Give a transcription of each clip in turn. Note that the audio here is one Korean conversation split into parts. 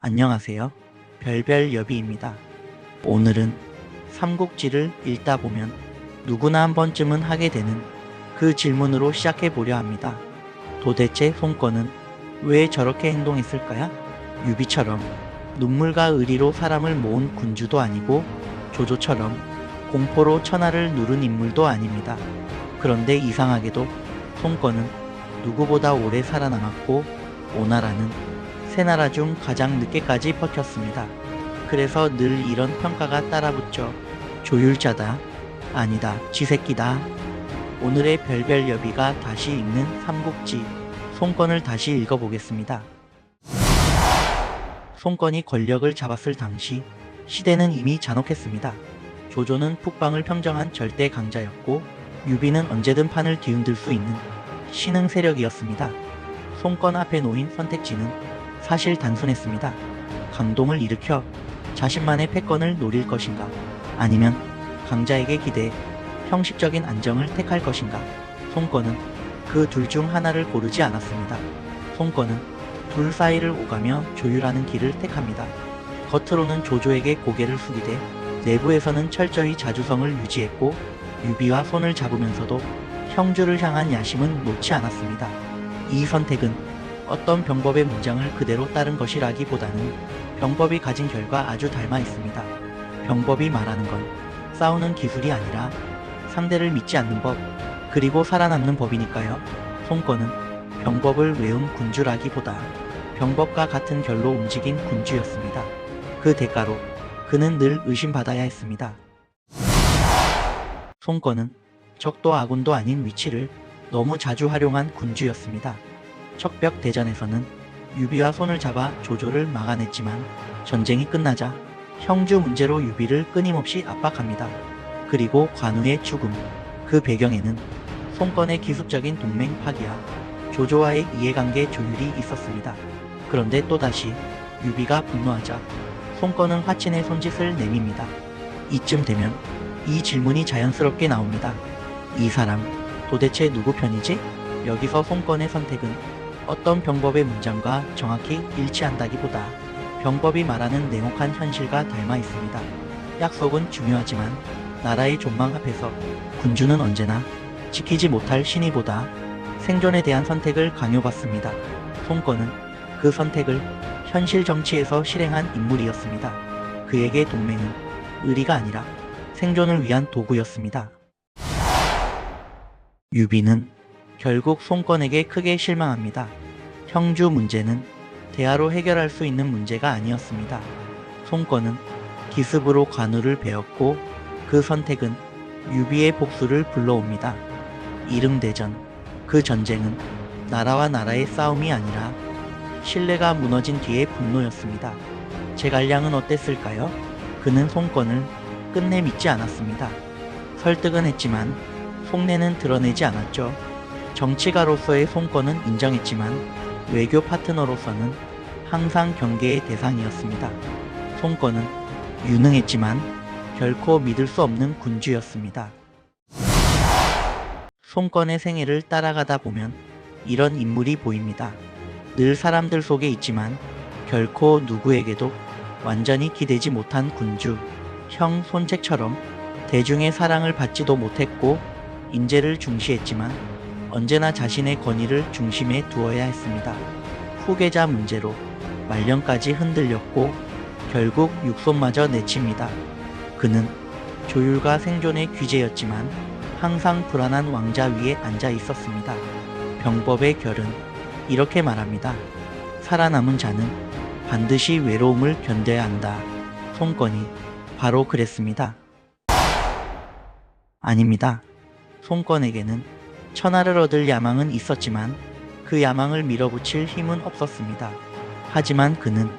안녕하세요. 별별여비입니다. 오늘은 삼국지를 읽다 보면 누구나 한 번쯤은 하게 되는 그 질문으로 시작해 보려 합니다. 도대체 손권은 왜 저렇게 행동했을까요? 유비처럼 눈물과 의리로 사람을 모은 군주도 아니고 조조처럼 공포로 천하를 누른 인물도 아닙니다. 그런데 이상하게도 손권은 누구보다 오래 살아남았고 오나라는 세 나라 중 가장 늦게까지 버텼습니다. 그래서 늘 이런 평가가 따라붙죠. 조율자다. 아니다. 쥐새끼다. 오늘의 별별여비가 다시 읽는 삼국지 손권을 다시 읽어보겠습니다. 손권이 권력을 잡았을 당시 시대는 이미 잔혹했습니다. 조조는 북방을 평정한 절대 강자였고 유비는 언제든 판을 뒤흔들 수 있는 신흥 세력이었습니다. 손권 앞에 놓인 선택지는 사실 단순했습니다. 강동을 일으켜 자신만의 패권을 노릴 것인가, 아니면 강자에게 기대해 형식적인 안정을 택할 것인가. 손권은 그 둘 중 하나를 고르지 않았습니다. 손권은 둘 사이를 오가며 조율하는 길을 택합니다. 겉으로는 조조에게 고개를 숙이되 내부에서는 철저히 자주성을 유지했고 유비와 손을 잡으면서도 형주를 향한 야심은 놓지 않았습니다. 이 선택은 어떤 병법의 문장을 그대로 따른 것이라기보다는 병법이 가진 결과 아주 닮아 있습니다. 병법이 말하는 건 싸우는 기술이 아니라 상대를 믿지 않는 법, 그리고 살아남는 법이니까요. 손권은 병법을 외운 군주라기보다 병법과 같은 결로 움직인 군주였습니다. 그 대가로 그는 늘 의심받아야 했습니다. 손권은 적도 아군도 아닌 위치를 너무 자주 활용한 군주였습니다. 척벽 대전에서는 유비와 손을 잡아 조조를 막아냈지만 전쟁이 끝나자 형주 문제로 유비를 끊임없이 압박합니다. 그리고 관우의 죽음, 그 배경에는 손권의 기습적인 동맹 파기와 조조와의 이해관계 조율이 있었습니다. 그런데 또다시 유비가 분노하자 손권은 화친의 손짓을 내밉니다. 이쯤 되면 이 질문이 자연스럽게 나옵니다. 이 사람 도대체 누구 편이지? 여기서 손권의 선택은 어떤 병법의 문장과 정확히 일치한다기보다 병법이 말하는 냉혹한 현실과 닮아 있습니다. 약속은 중요하지만 나라의 존망 앞에서 군주는 언제나 지키지 못할 신의보다 생존에 대한 선택을 강요받습니다. 손권은 그 선택을 현실 정치에서 실행한 인물이었습니다. 그에게 동맹은 의리가 아니라 생존을 위한 도구였습니다. 유비는 결국 손권에게 크게 실망합니다. 형주 문제는 대화로 해결할 수 있는 문제가 아니었습니다. 손권은 기습으로 관우를 베었고 그 선택은 유비의 복수를 불러옵니다. 이릉대전, 그 전쟁은 나라와 나라의 싸움이 아니라 신뢰가 무너진 뒤의 분노였습니다. 제갈량은 어땠을까요? 그는 손권을 끝내 믿지 않았습니다. 설득은 했지만 속내는 드러내지 않았죠. 정치가로서의 손권은 인정했지만 외교 파트너로서는 항상 경계의 대상이었습니다. 손권은 유능했지만 결코 믿을 수 없는 군주였습니다. 손권의 생애를 따라가다 보면 이런 인물이 보입니다. 늘 사람들 속에 있지만 결코 누구에게도 완전히 기대지 못한 군주, 형 손책처럼 대중의 사랑을 받지도 못했고 인재를 중시했지만 언제나 자신의 권위를 중심에 두어야 했습니다. 후계자 문제로 말년까지 흔들렸고 결국 육손마저 내칩니다. 그는 조율과 생존의 귀재였지만 항상 불안한 왕자 위에 앉아 있었습니다. 병법의 결은 이렇게 말합니다. 살아남은 자는 반드시 외로움을 견뎌야 한다. 손권이 바로 그랬습니다. 아닙니다. 손권에게는 천하를 얻을 야망은 있었지만 그 야망을 밀어붙일 힘은 없었습니다. 하지만 그는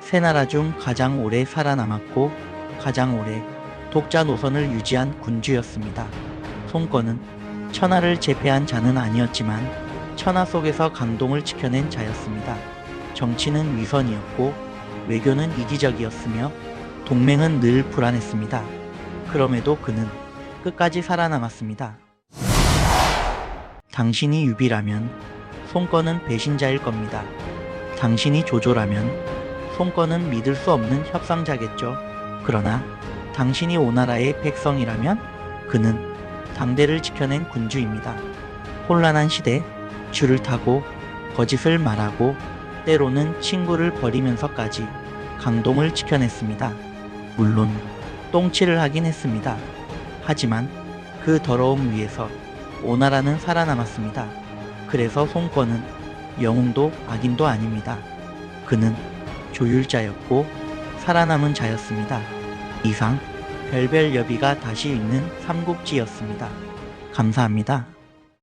세 나라 중 가장 오래 살아남았고 가장 오래 독자 노선을 유지한 군주였습니다. 손권은 천하를 제패한 자는 아니었지만 천하 속에서 강동을 지켜낸 자였습니다. 정치는 위선이었고 외교는 이기적이었으며 동맹은 늘 불안했습니다. 그럼에도 그는 끝까지 살아남았습니다. 당신이 유비라면 손권은 배신자일 겁니다. 당신이 조조라면 송건은 믿을 수 없는 협상자겠죠. 그러나 당신이 오나라의 백성이라면 그는 당대를 지켜낸 군주입니다. 혼란한 시대, 줄을 타고 거짓을 말하고 때로는 친구를 버리면서까지 강동을 지켜냈습니다. 물론 똥칠을 하긴 했습니다. 하지만 그 더러움 위에서 오나라는 살아남았습니다. 그래서 송건은 영웅도 악인도 아닙니다. 그는 조율자였고 살아남은 자였습니다. 이상 별별 여비가 다시 읽는 삼국지였습니다. 감사합니다.